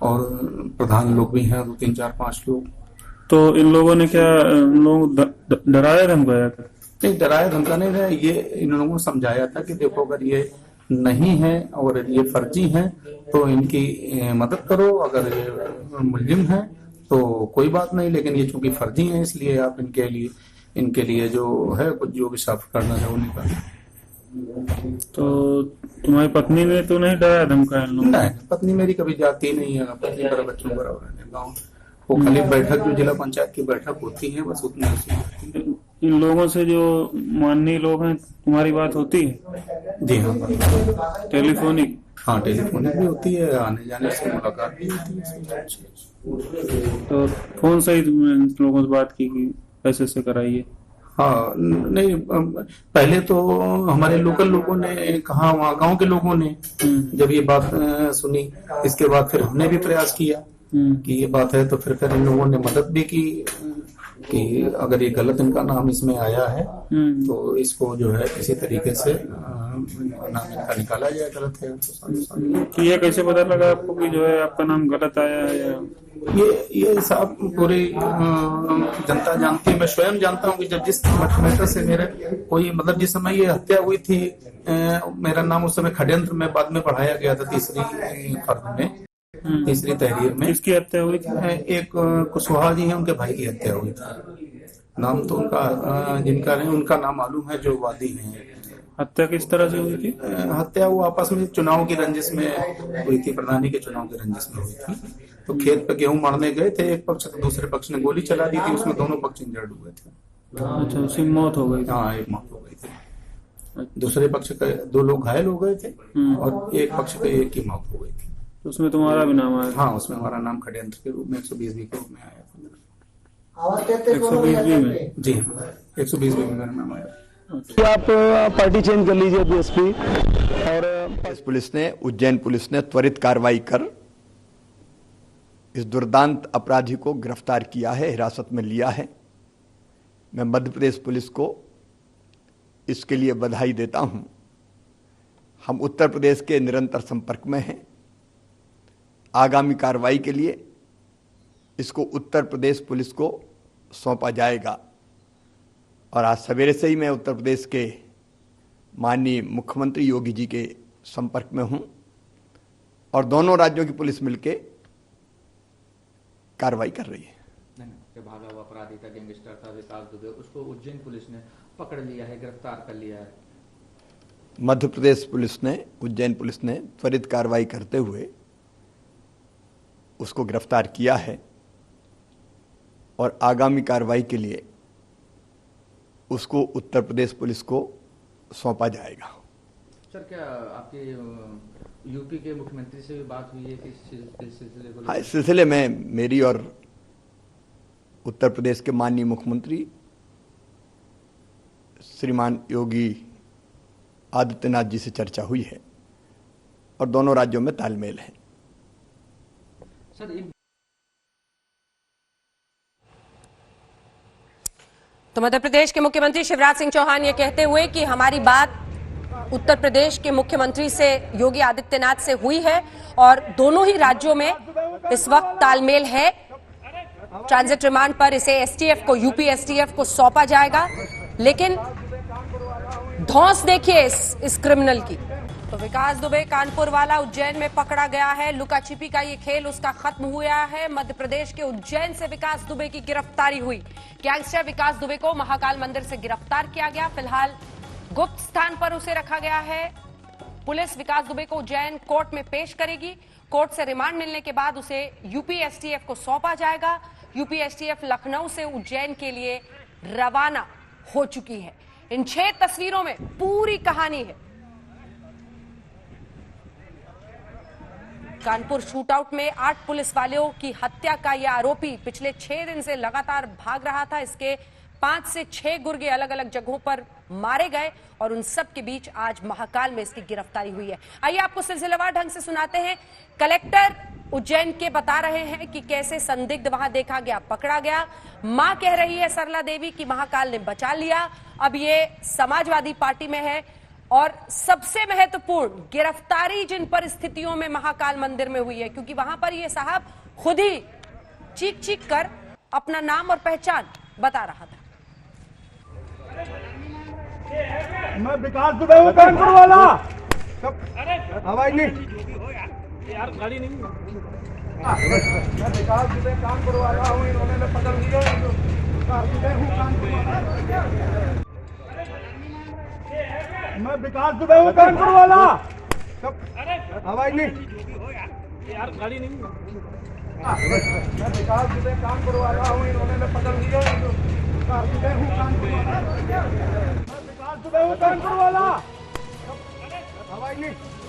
और प्रधान लोग भी हैं 2, 3, 4, 5 लोग। तो इन लोगों ने क्या लोग डराया धमकाया था? नहीं, डराया धमका नहीं है, ये इन लोगों को समझाया था कि देखो अगर ये नहीं है और ये फर्जी हैं तो इनकी मदद करो, अगर ये मुलजिम है तो कोई बात नहीं, लेकिन ये चूंकि फर्जी हैं इसलिए आप इनके लिए जो है कुछ जो भी साफ करना है वो निकालें। तो तुम्हारी पत्नी ने तो नहीं डराया धमकाया? नहीं, पत्नी मेरी कभी जाती नहीं है, पत्नी मेरा बच्चों बराबर है गाँव, वो खाली बैठक जो जिला पंचायत की बैठक होती है बस उतने। इन लोगों से जो माननीय लोग हैं तुम्हारी बात होती है? जी हाँ, टेलीफोनिक? हाँ, टेलीफोनिक भी होती है, आने जाने से मुलाकात भी होती है। तो फोन से ही तुमने इन लोगों से बात की कि पैसे से कराइए? हाँ, नहीं, पहले तो हमारे लोकल लोगों ने कहा, वहाँ गांव के लोगों ने जब ये बात सुनी, इसके बाद फिर हमने भी प्रयास किया कि ये बात है, तो फिर इन लोगों ने मदद भी की कि अगर ये गलत इनका नाम इसमें आया है तो इसको जो है किसी तरीके से नाम इनका निकाला जाए, गलत है तो ये कैसे पता लगा आपको कि जो है आपका नाम गलत आया है? या ये साहब पूरी जनता जानती है, मैं स्वयं जानता हूँ कि जब जिस मैटर से मेरे कोई मतलब जिस समय ये हत्या हुई थी, मेरा नाम उस समय षड्यंत्र में बाद में बढ़ाया गया था, तीसरी फर्द में, तीसरी तहरीर में। किसकी हत्या हुई थी? एक कुशवाहा जी हैं, उनके भाई की हत्या हुई थी। नाम तो उनका जिनका नहीं, उनका नाम मालूम है, जो वादी हैं। हत्या किस तरह से हुई थी? हत्या वो आपस में चुनाव की रंजिश में हुई थी, प्रधानी के चुनाव की रंजिश में हुई थी। तो खेत पे गेहूं मारने गए थे एक पक्ष, तो दूसरे पक्ष ने गोली चला दी थी, उसमें दोनों पक्ष इंजर्ड हुए थे। अच्छा, उसी मौत हो गई? हाँ, एक मौत हो गई थी, दूसरे पक्ष के 2 लोग घायल हो गए थे, और एक पक्ष के एक की मौत हो गई थी। तो उसमें तुम्हारा भी नाम आया? हाँ, उसमें हमारा नाम षड्यंत्र के रूप में 120B के रूप में आया था। 120B में? जी हाँ, 120B में मेरा नाम आया। आप पार्टी चेंज कर लीजिए बीएसपी। और पुलिस ने, उज्जैन पुलिस ने त्वरित कार्रवाई कर इस दुर्दांत अपराधी को गिरफ्तार किया है, हिरासत में लिया है। मैं मध्य प्रदेश पुलिस को इसके लिए बधाई देता हूं। हम उत्तर प्रदेश के निरंतर संपर्क में हैं। आगामी कार्रवाई के लिए इसको उत्तर प्रदेश पुलिस को सौंपा जाएगा। और आज सवेरे से ही मैं उत्तर प्रदेश के माननीय मुख्यमंत्री योगी जी के संपर्क में हूं, और दोनों राज्यों की पुलिस मिलकर कार्रवाई कर रही है। से भागा हुआ अपराधी था, गैंगस्टर था विकास दुबे, उसको उज्जैन पुलिस ने पकड़ लिया है, गिरफ्तार कर लिया है। मध्य प्रदेश पुलिस ने, उज्जैन पुलिस ने त्वरित कार्रवाई करते हुए उसको गिरफ्तार किया है और आगामी कार्रवाई के लिए उसको उत्तर प्रदेश पुलिस को सौंपा जाएगा। सर, क्या आपके यूपी के मुख्यमंत्री से भी बात हुई है कि इस सिलसिले को? हाँ, इस सिलसिले में मेरी और उत्तर प्रदेश के माननीय मुख्यमंत्री श्रीमान योगी आदित्यनाथ जी से चर्चा हुई है और दोनों राज्यों में तालमेल है। सर, तो मध्य प्रदेश के मुख्यमंत्री शिवराज सिंह चौहान ये कहते हुए कि हमारी बात उत्तर प्रदेश के मुख्यमंत्री से योगी आदित्यनाथ से हुई है और दोनों ही राज्यों में इस वक्त तालमेल है। ट्रांजिट रिमांड पर इसे एसटीएफ को, यूपी एसटीएफ को सौंपा जाएगा। लेकिन धौंस देखिए इस क्रिमिनल की। तो विकास दुबे कानपुर वाला उज्जैन में पकड़ा गया है। लुका छिपी का ये खेल उसका खत्म हुआ है। मध्य प्रदेश के उज्जैन से विकास दुबे की गिरफ्तारी हुई। गैंगस्टर विकास दुबे को महाकाल मंदिर से गिरफ्तार किया गया। फिलहाल गुप्त स्थान पर उसे रखा गया है। पुलिस विकास दुबे को उज्जैन कोर्ट में पेश करेगी। कोर्ट से रिमांड मिलने के बाद उसे यूपी एसटीएफ को सौंपा जाएगा। यूपी एसटीएफ लखनऊ से उज्जैन के लिए रवाना हो चुकी है। इन 6 तस्वीरों में पूरी कहानी है। कानपुर शूटआउट में 8 पुलिस वालों की हत्या का यह आरोपी पिछले 6 दिन से लगातार भाग रहा था। इसके 5 से 6 गुर्गे अलग अलग जगहों पर मारे गए और उन सब के बीच आज महाकाल में इसकी गिरफ्तारी हुई है। आइए आपको सिलसिलेवार ढंग से सुनाते हैं। कलेक्टर उज्जैन के बता रहे हैं कि कैसे संदिग्ध वहां देखा गया, पकड़ा गया। मां कह रही है सरला देवी कि महाकाल ने बचा लिया। अब ये समाजवादी पार्टी में है। और सबसे महत्वपूर्ण गिरफ्तारी जिन परिस्थितियों में महाकाल मंदिर में हुई है, क्योंकि वहां पर ये साहब खुद ही चीख चीख कर अपना नाम और पहचान बता रहा था। मैं विकास दुबे हूँ, कानपुर वाला। हवाई नहीं यार, गाड़ी नहीं। मैं विकास दुबे कानपुर वाला हूँ, इन्होंने पकड़ लिया। मैं विकास दुबे हूँ, कानपुर वाला। हवाई नहीं यार, गाड़ी नहीं। मैं विकास दुबे कानपुर वाला हूँ, इन्होंने पकड़ लिया।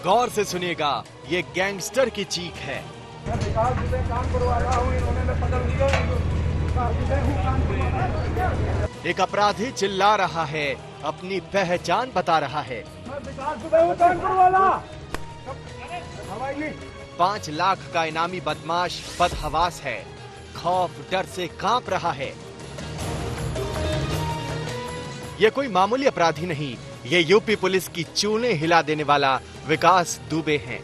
गौर से सुनिएगा, ये गैंगस्टर की चीख है। मैं विकास दुबे कानपुर वाला हूँ, इन्होंने पकड़ लिया। एक अपराधी चिल्ला रहा है, अपनी पहचान बता रहा है। मैं विकास दुबे हूँ, कानपुर वाला। हवाई नहीं। 5 लाख का इनामी बदमाश बदहवास है, खौफ डर से कांप रहा है। ये कोई मामूली अपराधी नहीं, ये यूपी पुलिस की चूल्हे हिला देने वाला विकास दुबे हैं।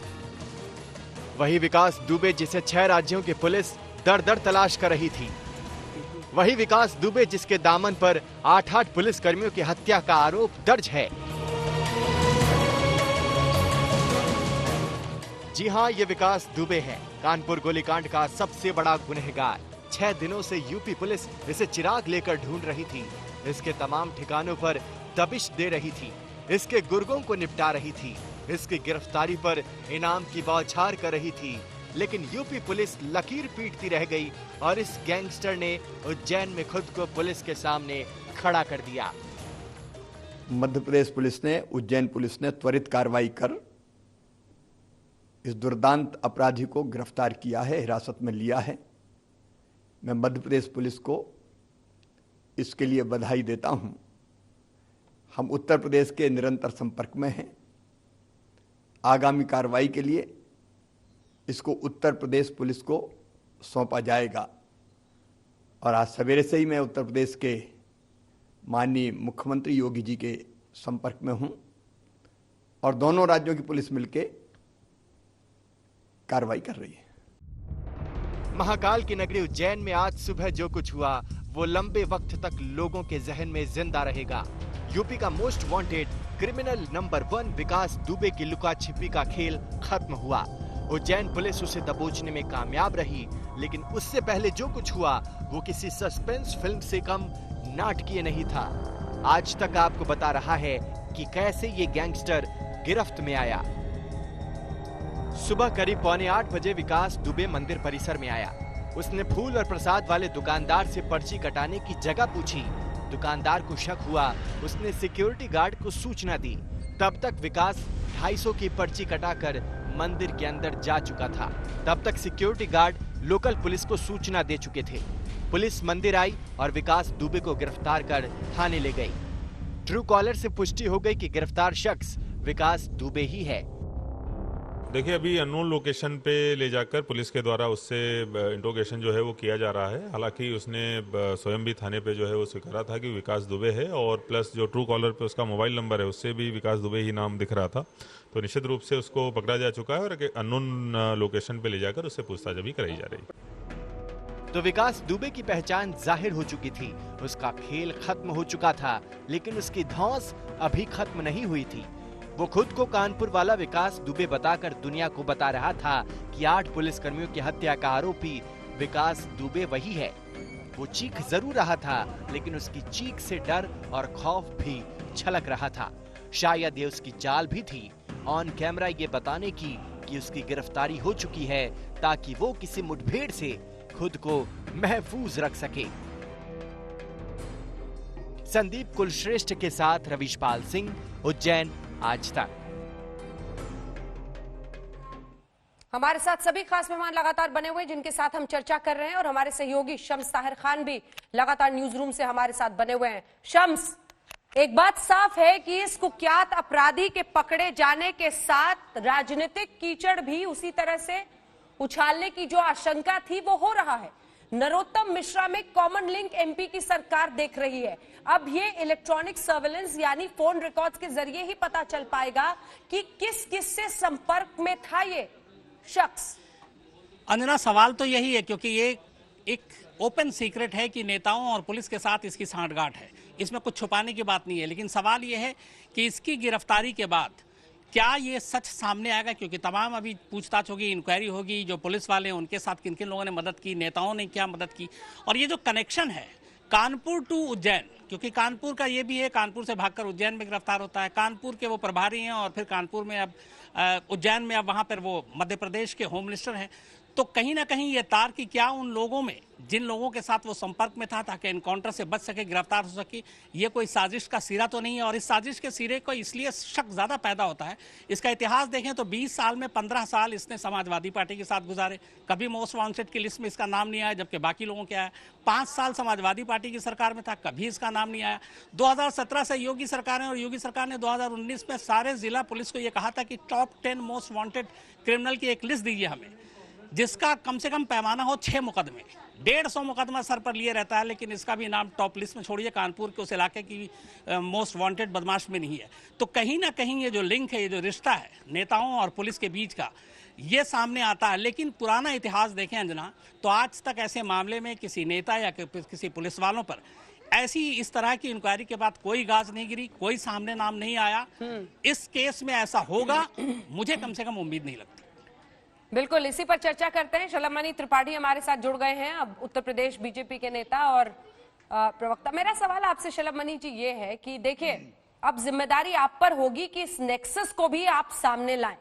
वही विकास दुबे जिसे 6 राज्यों की पुलिस दर दर तलाश कर रही थी। वही विकास दुबे जिसके दामन पर 8 पुलिस कर्मियों की हत्या का आरोप दर्ज है। जी हां, ये विकास दुबे है, कानपुर गोलीकांड का सबसे बड़ा गुनहगार। 6 दिनों से यूपी पुलिस इसे चिराग लेकर ढूंढ रही थी। इसके तमाम ठिकानों पर दबिश दे रही थी, इसके गुर्गों को निपटा रही थी, इसकी गिरफ्तारी पर इनाम की बौछार कर रही थी। लेकिन यूपी पुलिस लकीर पीटती रह गई और इस गैंगस्टर ने उज्जैन में खुद को पुलिस के सामने खड़ा कर दिया। मध्य प्रदेश पुलिस ने, उज्जैन पुलिस ने त्वरित कार्रवाई कर इस दुर्दांत अपराधी को गिरफ्तार किया है, हिरासत में लिया है। मैं मध्य प्रदेश पुलिस को इसके लिए बधाई देता हूं। हम उत्तर प्रदेश के निरंतर संपर्क में हैं। आगामी कार्रवाई के लिए इसको उत्तर प्रदेश पुलिस को सौंपा जाएगा। और आज सवेरे से ही मैं उत्तर प्रदेश के माननीय मुख्यमंत्री योगी जी के संपर्क में हूं और दोनों राज्यों की पुलिस मिलकर कार्रवाई कर रही है। महाकाल की नगरी उज्जैन में आज सुबह जो कुछ हुआ वो लंबे वक्त तक लोगों के जहन में जिंदा रहेगा। यूपी का मोस्ट वांटेड क्रिमिनल नंबर 1 विकास दुबे की लुका छिपी का खेल खत्म हुआ। उज्जैन पुलिस उसे दबोचने में कामयाब रही, लेकिन उससे पहले जो कुछ हुआ वो किसी सस्पेंस फिल्म से कम नाटकीय नहीं था। आज तक आपको बता रहा है कि कैसे ये गैंगस्टर गिरफ्त में आया। सुबह करीब 7:45 बजे विकास दुबे मंदिर परिसर में आया। उसने फूल और प्रसाद वाले दुकानदार से पर्ची कटाने की जगह पूछी। दुकानदार को शक हुआ, उसने सिक्योरिटी गार्ड को सूचना दी। तब तक विकास 250 की पर्ची कटाकर मंदिर के अंदर जा चुका था। तब तक सिक्योरिटी गार्ड लोकल पुलिस को सूचना दे चुके थे। पुलिस मंदिर आई और विकास दुबे को गिरफ्तार कर थाने ले गई। ट्रू कॉलर से पुष्टि हो गई कि गिरफ्तार शख्स विकास दुबे ही है। देखिए, अभी अननोन लोकेशन पे ले जाकर पुलिस के द्वारा उससे इंट्रोगेशन जो है वो किया जा रहा है। हालांकि उसने स्वयं भी थाने पे जो है वो स्वीकारा था कि विकास दुबे है, और प्लस जो ट्रू कॉलर पे उसका मोबाइल नंबर है उससे भी विकास दुबे ही नाम दिख रहा था। तो निश्चित रूप से उसको पकड़ा जा चुका है और अननोन लोकेशन पे ले जाकर उससे पूछताछ अभी कराई जा रही है। तो विकास दुबे की पहचान जाहिर हो चुकी थी। उसका खेल खत्म हो चुका था, लेकिन उसकी धौंस अभी खत्म नहीं हुई थी। वो खुद को कानपुर वाला विकास दुबे बताकर दुनिया को बता रहा था कि 8 पुलिसकर्मियों की हत्या का आरोपी विकास दुबे वही है। वो चीख जरूर रहा था, लेकिन उसकी चीख से डर और खौफ भी छलक रहा था। शायद ये उसकी चाल भी थी, ऑन कैमरा ये बताने की कि उसकी गिरफ्तारी हो चुकी है, ताकि वो किसी मुठभेड़ से खुद को महफूज रख सके। संदीप कुलश्रेष्ठ के साथ रविशपाल सिंह, उज्जैन, आज तक। हमारे साथ सभी खास मेहमान लगातार बने हुए जिनके साथ हम चर्चा कर रहे हैं, और हमारे सहयोगी शम्स ताहिर खान भी लगातार न्यूज रूम से हमारे साथ बने हुए हैं। शम्स, एक बात साफ है कि इस कुख्यात अपराधी के पकड़े जाने के साथ राजनीतिक कीचड़ भी उसी तरह से उछालने की जो आशंका थी वो हो रहा है। नरोत्तम मिश्रा में कॉमन लिंक एमपी की सरकार देख रही है। अब ये इलेक्ट्रॉनिक सर्वेलेंस यानी फोन रिकॉर्ड्स के जरिए ही पता चल पाएगा कि किस किस से संपर्क में था ये शख्स। अंजना, सवाल तो यही है, क्योंकि ये एक ओपन सीक्रेट है कि नेताओं और पुलिस के साथ इसकी सांठगांठ है। इसमें कुछ छुपाने की बात नहीं है, लेकिन सवाल ये है कि इसकी गिरफ्तारी के बाद क्या ये सच सामने आएगा, क्योंकि तमाम अभी पूछताछ होगी, इंक्वायरी होगी, जो पुलिस वाले हैं उनके साथ किन किन लोगों ने मदद की, नेताओं ने क्या मदद की, और ये जो कनेक्शन है कानपुर टू उज्जैन, क्योंकि कानपुर का ये भी है, कानपुर से भागकर उज्जैन में गिरफ्तार होता है। कानपुर के वो प्रभारी हैं और फिर कानपुर में अब उज्जैन में अब वहाँ पर वो मध्य प्रदेश के होम मिनिस्टर हैं। तो कहीं ना कहीं ये तार की क्या उन लोगों में, जिन लोगों के साथ वो संपर्क में था ताकि एनकाउंटर से बच सके, गिरफ्तार हो सके, ये कोई साजिश का सिरा तो नहीं है। और इस साजिश के सिरे को इसलिए शक ज्यादा पैदा होता है, इसका इतिहास देखें तो 20 साल में 15 साल इसने समाजवादी पार्टी के साथ गुजारे, कभी मोस्ट वांटेड की लिस्ट में इसका नाम नहीं आया, जबकि बाकी लोगों के आया। 5 साल समाजवादी पार्टी की सरकार में था, कभी इसका नाम नहीं आया। 2017 से योगी सरकार है, और योगी सरकार ने 2019 में सारे जिला पुलिस को यह कहा था कि टॉप 10 मोस्ट वांटेड क्रिमिनल की एक लिस्ट दीजिए हमें, जिसका कम से कम पैमाना हो 6 मुकदमे, 150 मुकदमा सर पर लिए रहता है, लेकिन इसका भी नाम टॉप लिस्ट में छोड़िए, कानपुर के उस इलाके की मोस्ट वांटेड बदमाश में नहीं है। तो कहीं ना कहीं ये जो लिंक है, ये जो रिश्ता है नेताओं और पुलिस के बीच का, ये सामने आता है। लेकिन पुराना इतिहास देखें अंजना, तो आज तक ऐसे मामले में किसी नेता या किसी पुलिस वालों पर ऐसी इस तरह की इंक्वायरी के बाद कोई गाज नहीं गिरी, कोई सामने नाम नहीं आया। इस केस में ऐसा होगा, मुझे कम से कम उम्मीद नहीं लगती। बिल्कुल, इसी पर चर्चा करते हैं। शलमनी त्रिपाठी हमारे साथ जुड़ गए हैं, अब उत्तर प्रदेश बीजेपी के नेता और प्रवक्ता। मेरा सवाल आपसे शलमनी जी ये है कि देखिए, अब जिम्मेदारी आप पर होगी कि इस नेक्सस को भी आप सामने लाएं।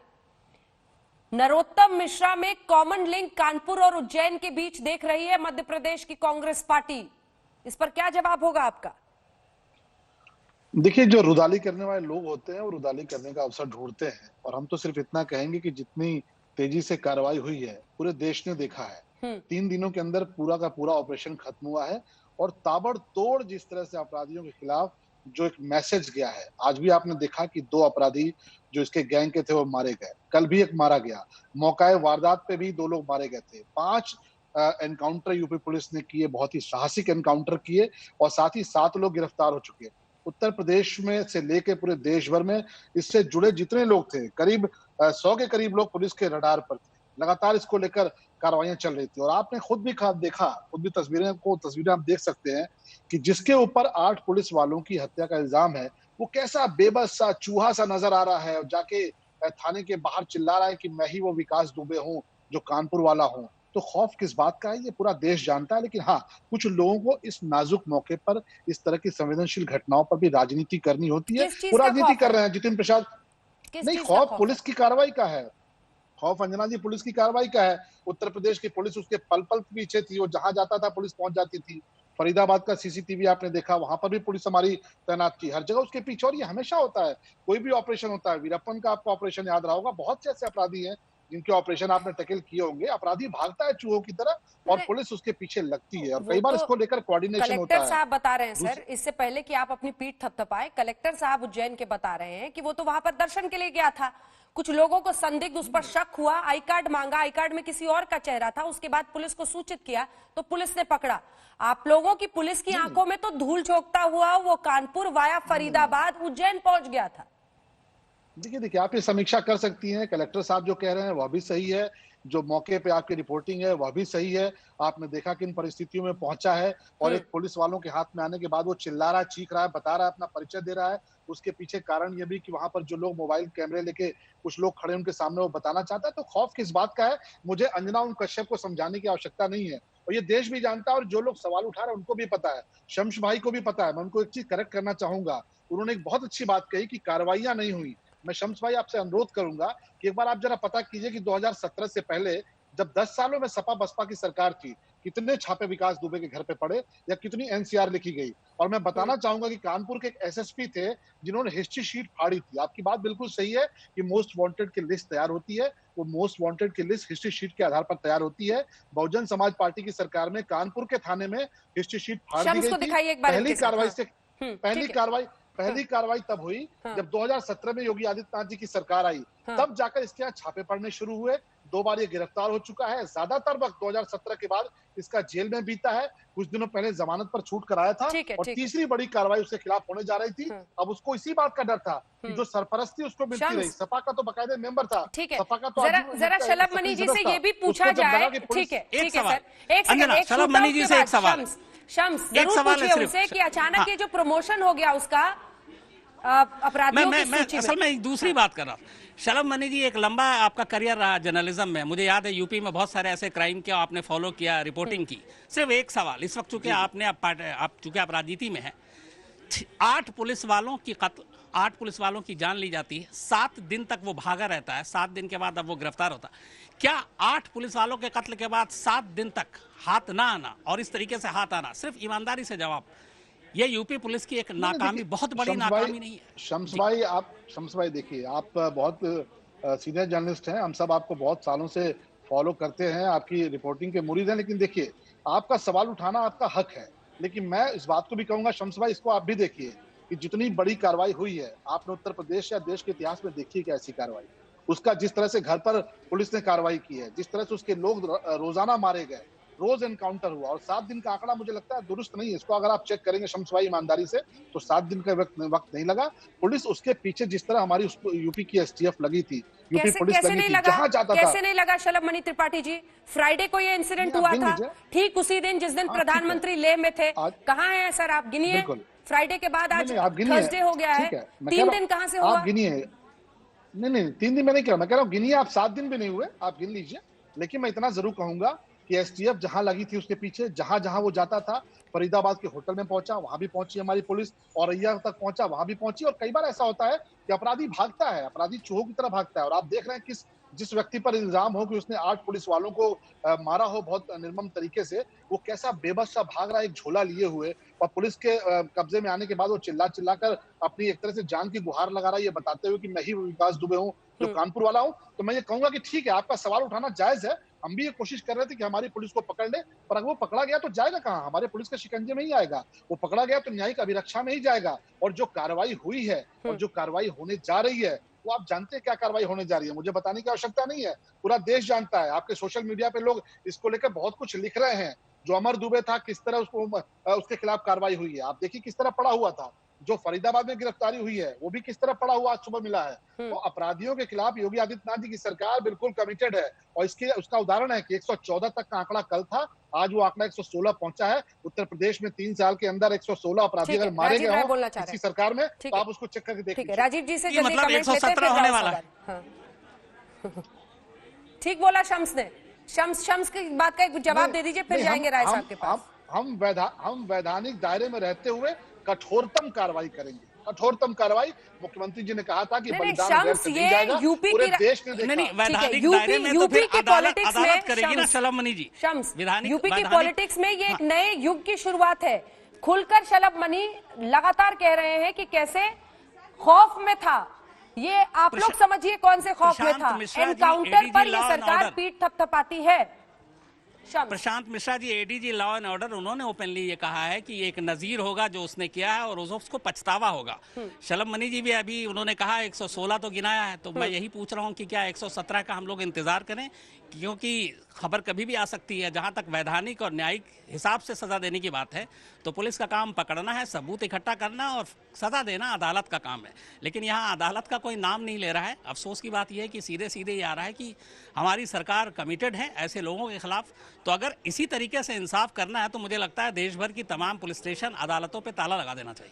नरोत्तम मिश्रा में कॉमन लिंक कानपुर और उज्जैन के बीच देख रही है मध्य प्रदेश की कांग्रेस पार्टी, इस पर क्या जवाब होगा आपका? देखिए, जो रुदाली करने वाले लोग होते हैं वो रुदाली करने का अवसर ढूंढते हैं, और हम तो सिर्फ इतना कहेंगे कि जितनी तेजी से कार्रवाई हुई है पूरे देश ने देखा है। 3 दिनों के अंदर पूरा का पूरा ऑपरेशन खत्म हुआ है, और ताबड़तोड़ जिस तरह से अपराधियों के खिलाफ जो एक मैसेज गया है। आज भी आपने देखा कि 2 अपराधी जो इसके गैंग के थे वो मारे गए, कल भी एक मारा गया, मौका वारदात पे भी 2 लोग मारे गए थे। 5 एनकाउंटर यूपी पुलिस ने किए, बहुत ही साहसिक एनकाउंटर किए, और साथ ही 7 लोग गिरफ्तार हो चुके। उत्तर प्रदेश में से लेके पूरे देश भर में इससे जुड़े जितने लोग थे, करीब 100 के करीब लोग पुलिस के रडार पर थे। लगातार इसको लेकर कार्रवाइयां चल रही थी, और आपने खुद भी देखा, खुद भी तस्वीरें आप देख सकते हैं कि जिसके ऊपर 8 पुलिस वालों की हत्या का इल्जाम है, वो कैसा बेबस सा चूहा सा नजर आ रहा है, और जाके थाने के बाहर चिल्ला रहा है कि मैं ही वो विकास दुबे हूँ जो कानपुर वाला हूँ। तो खौफ किस बात का है ये पूरा देश जानता है। लेकिन हाँ, कुछ लोगों को इस नाजुक मौके पर इस तरह की संवेदनशील घटनाओं पर भी राजनीति करनी होती है। वो राजनीति कर रहे हैं जितिन प्रसाद। नहीं, खौफ पुलिस की कार्रवाई का है। खौफ अंजना जी पुलिस की कार्रवाई का है। उत्तर प्रदेश की पुलिस उसके पल पल पीछे थी, वो जहां जाता था पुलिस पहुंच जाती थी। फरीदाबाद का सीसीटीवी आपने देखा, वहां पर भी पुलिस हमारी तैनात थी, हर जगह उसके पीछे। और ये हमेशा होता है, कोई भी ऑपरेशन होता है। वीरप्पन का आपको ऑपरेशन याद रहा होगा, बहुत से ऐसे अपराधी हैं जिनके ऑपरेशन आपने टैकल किए होंगे। अपराधी भागता है चूहों की तरह और पुलिस उसके पीछे लगती है, और कई बार इसको लेकर कोऑर्डिनेशन होता है। कलेक्टर साहब बता रहे हैं सर, इससे पहले कि आप अपनी पीठ थपथपाए, कलेक्टर साहब उज्जैन के बता रहे हैं कि वो तो वहां पर दर्शन के लिए गया था। कुछ लोगों को संदिग्ध उस पर शक हुआ, आई कार्ड मांगा, आई कार्ड में किसी और का चेहरा था। उसके बाद पुलिस को सूचित किया तो पुलिस ने पकड़ा। आप लोगों की पुलिस की आंखों में तो धूल झोंकता हुआ वो कानपुर वाया फरीदाबाद उज्जैन पहुंच गया था। देखिए आप ये समीक्षा कर सकती हैं। कलेक्टर साहब जो कह रहे हैं वह भी सही है, जो मौके पे आपकी रिपोर्टिंग है वह भी सही है। आपने देखा किन परिस्थितियों में पहुंचा है, और एक पुलिस वालों के हाथ में आने के बाद वो चिल्ला रहा है, चीख रहा है, बता रहा है, अपना परिचय दे रहा है। उसके पीछे कारण ये भी कि वहां पर जो लोग मोबाइल कैमरे लेके कुछ लोग खड़े उनके सामने वो बताना चाहता है। तो खौफ किस बात का है, मुझे अंजना ओम कश्यप को समझाने की आवश्यकता नहीं है, और ये देश भी जानता है, और जो लोग सवाल उठा रहे हैं उनको भी पता है, शम्स भाई को भी पता है। मैं उनको एक चीज करेक्ट करना चाहूंगा, उन्होंने एक बहुत अच्छी बात कही कि कार्रवाइयां नहीं हुई। मैं शम्स भाई आपसे अनुरोध करूंगा कि एक बार आप जरा पता कीजिए कि 2017 से पहले जब 10 सालों में सपा बसपा की सरकार थी, कितने छापे विकास दुबे के घर पे पड़े या कितनी एनसीआर लिखी गई। और मैं बताना चाहूंगा कि कानपुर के एक एसएसपी थे जिन्होंने हिस्ट्री शीट फाड़ी थी। आपकी बात बिल्कुल सही है कि मोस्ट वांटेड की लिस्ट तैयार होती है, वो मोस्ट वांटेड की लिस्ट हिस्ट्री शीट के आधार पर तैयार होती है। बहुजन समाज पार्टी की सरकार में कानपुर के थाने में हिस्ट्री शीट फाड़ दी गई थी। पहली कार्रवाई तब हुई जब 2017 में योगी आदित्यनाथ जी की सरकार आई, तब जाकर इसके यहाँ छापे पड़ने शुरू हुए। 2 बार ये गिरफ्तार हो चुका है। ज्यादातर वक्त 2017 के बाद इसका जेल में बीता है। कुछ दिनों पहले जमानत पर छूट कराया था, और तीसरी बड़ी कार्रवाई उसके खिलाफ होने जा रही थी। अब उसको इसी बात का डर था कि जो सरपरस्ती उसको मिलती रही, सपा का तो बाकायदे मेंबर था, सपा का तो जरा शलभ मणि जी से ये भी पूछा जाए। ठीक है सर, एक शलभ मणि जी से एक सवाल, शम्स जरूर पूछिए उनसे कि अचानक ये जो प्रमोशन हो गया उसका अपराधियों की सूची में। असल में दूसरी बात कर रहा हूँ। शलभ मणि जी, एक लंबा आपका करियर रहा जर्नलिज्म में, मुझे याद है यूपी में बहुत सारे ऐसे क्राइम के आपने फॉलो किया, रिपोर्टिंग की। सिर्फ एक सवाल इस वक्त, चूंकि चूंकि आप राजनीति में हैं, 8 पुलिस वालों की जान ली जाती है, 7 दिन तक वो भागा रहता है, 7 दिन के बाद अब वो गिरफ्तार होता। क्या 8 पुलिस वालों के कत्ल के बाद 7 दिन तक हाथ ना आना और इस तरीके से हाथ आना, सिर्फ ईमानदारी से जवाब, ये यूपी पुलिस की एक नाकामी, बहुत बड़ी नाकामी नहीं है? शम्स भाई देखिए, आप बहुत सीनियर जर्नलिस्ट हैं, हम सब आपको बहुत सालों से फॉलो करते हैं, आपकी रिपोर्टिंग के मुरीद हैं। लेकिन देखिए, आपका सवाल उठाना आपका हक है, लेकिन मैं इस बात को भी कहूंगा शम्स भाई, इसको आप भी देखिए कि जितनी बड़ी कार्रवाई हुई है, आपने उत्तर प्रदेश या देश के इतिहास में देखी है क्या ऐसी कार्रवाई? उसका जिस तरह से घर पर पुलिस ने कार्रवाई की है, जिस तरह से उसके लोग रोजाना मारे गए, रोज एनकाउंटर हुआ, और 7 दिन का आंकड़ा मुझे लगता है दुरुस्त नहीं है। इसको अगर आप चेक करेंगे शम्स भाई ईमानदारी से, तो 7 दिन का वक्त नहीं लगा। पुलिस उसके पीछे जिस तरह हमारी यूपी की एसटीएफ लगी थी, यूपी पुलिस लगी थी, जहां जाता था। कैसे नहीं लगा शलभ मणि त्रिपाठी जी? फ्राइडे को ये इंसिडेंट हुआ था, ठीक उसी दिन जिस दिन प्रधानमंत्री लेह में थे। कहाँ है सर, आप गिनिए। फ्राइडे के बाद आज थर्सडे हो गया है, 3 दिन कहाँ से हुआ? आप गिनिए। नहीं 3 दिन में नहीं कह रहा, मैं कह रहा हूँ गिनिए आप, 7 दिन भी नहीं हुए, आप गिन लीजिए। लेकिन मैं इतना जरूर कहूंगा कि एसटीएफ जहां लगी थी उसके पीछे, जहां जहां वो जाता था, फरीदाबाद के होटल में पहुंचा, वहां भी पहुंची हमारी पुलिस, औरैया तक पहुंचा, वहां भी पहुंची। और कई बार ऐसा होता है कि अपराधी भागता है, अपराधी चूहों की तरह भागता है। और आप देख रहे हैं जिस व्यक्ति पर इल्जाम हो कि उसने 8 पुलिस वालों को मारा हो बहुत निर्मम तरीके से, वो कैसा बेबस सा भाग रहा है एक झोला लिए हुए, और पुलिस के कब्जे में आने के बाद वो चिल्ला कर अपनी एक तरह से जान की गुहार लगा रहा है, ये बताते हुए कि मैं ही विकास दुबे हूँ जो कानपुर वाला हूँ। तो मैं ये कहूंगा कि ठीक है, आपका सवाल उठाना जायज है। हम भी ये कोशिश कर रहे थे कि हमारी पुलिस को पकड़ ले, पर अगर वो पकड़ा गया तो जाएगा कहाँ? हमारे पुलिस के शिकंजे में ही आएगा। वो पकड़ा गया तो न्यायिक अभिरक्षा में ही जाएगा। और जो कार्रवाई हुई है और जो कार्रवाई होने जा रही है, वो आप जानते हैं क्या कार्रवाई होने जा रही है, मुझे बताने की आवश्यकता नहीं है, पूरा देश जानता है। आपके सोशल मीडिया पे लोग इसको लेकर बहुत कुछ लिख रहे हैं। जो अमर दुबे था, किस तरह उसके खिलाफ कार्रवाई हुई है, आप देखिए किस तरह पड़ा हुआ था। जो फरीदाबाद में गिरफ्तारी हुई है, वो भी किस तरह पड़ा हुआ आज सुबह मिला है। तो अपराधियों के खिलाफ योगी आदित्यनाथ जी की सरकार बिल्कुल कमिटेड है। और उसका उदाहरण है कि 114 तक का आंकड़ा कल था, आज वो आंकड़ा 116 पहुंचा है। उत्तर प्रदेश में 3 साल के अंदर 116 अपराधी अगर मारे गए हो इसी सरकार में, तो आप उसको चेक करके देखिए। राजीव जी से मतलब 117 होने वाला है। ठीक बोला शम्स ने। शम्स की बात का एक जवाब दे दीजिए, फिर जाएंगे राय साहब के पास। हम वैधानिक दायरे में रहते हुए कठोरतम कार्रवाई करेंगे। कठोरतम कार्रवाई मुख्यमंत्री जी ने कहा था कि बलिदान व्यर्थ नहीं जाएगा, पूरे देश ने देखा। नहीं, वैधानिक दायरे में तो फिर अदालत करेगी ना शलभ मनी जी। यूपी की पॉलिटिक्स में ये एक नए युग की शुरुआत है। खुलकर शलभ मनी लगातार कह रहे हैं कि कैसे खौफ में था ये, आप लोग समझिए कौन से खौफ में था। एनकाउंटर पर ये सरकार पीठ थपथपाती है। Prashant Mishra ji ADG law and order, उन्होंने ओपनली ये कहा है कि ये एक नजीर होगा जो उसने किया है और उसको पछतावा होगा। शलभ मनी जी भी अभी उन्होंने कहा 116 तो गिनाया है, तो मैं यही पूछ रहा हूँ कि क्या 117 का हम लोग इंतजार करें, क्योंकि खबर कभी भी आ सकती है। जहां तक वैधानिक और न्यायिक हिसाब से सजा देने की बात है तो पुलिस का काम पकड़ना है, सबूत इकट्ठा करना और सजा देना अदालत का काम है। लेकिन यहाँ अदालत का कोई नाम नहीं ले रहा है। अफसोस की बात यह है कि सीधे सीधे ये आ रहा है कि हमारी सरकार कमिटेड है ऐसे लोगों के खिलाफ। तो अगर इसी तरीके से इंसाफ करना है तो मुझे लगता है देश भर की तमाम पुलिस स्टेशन, अदालतों पर ताला लगा देना चाहिए।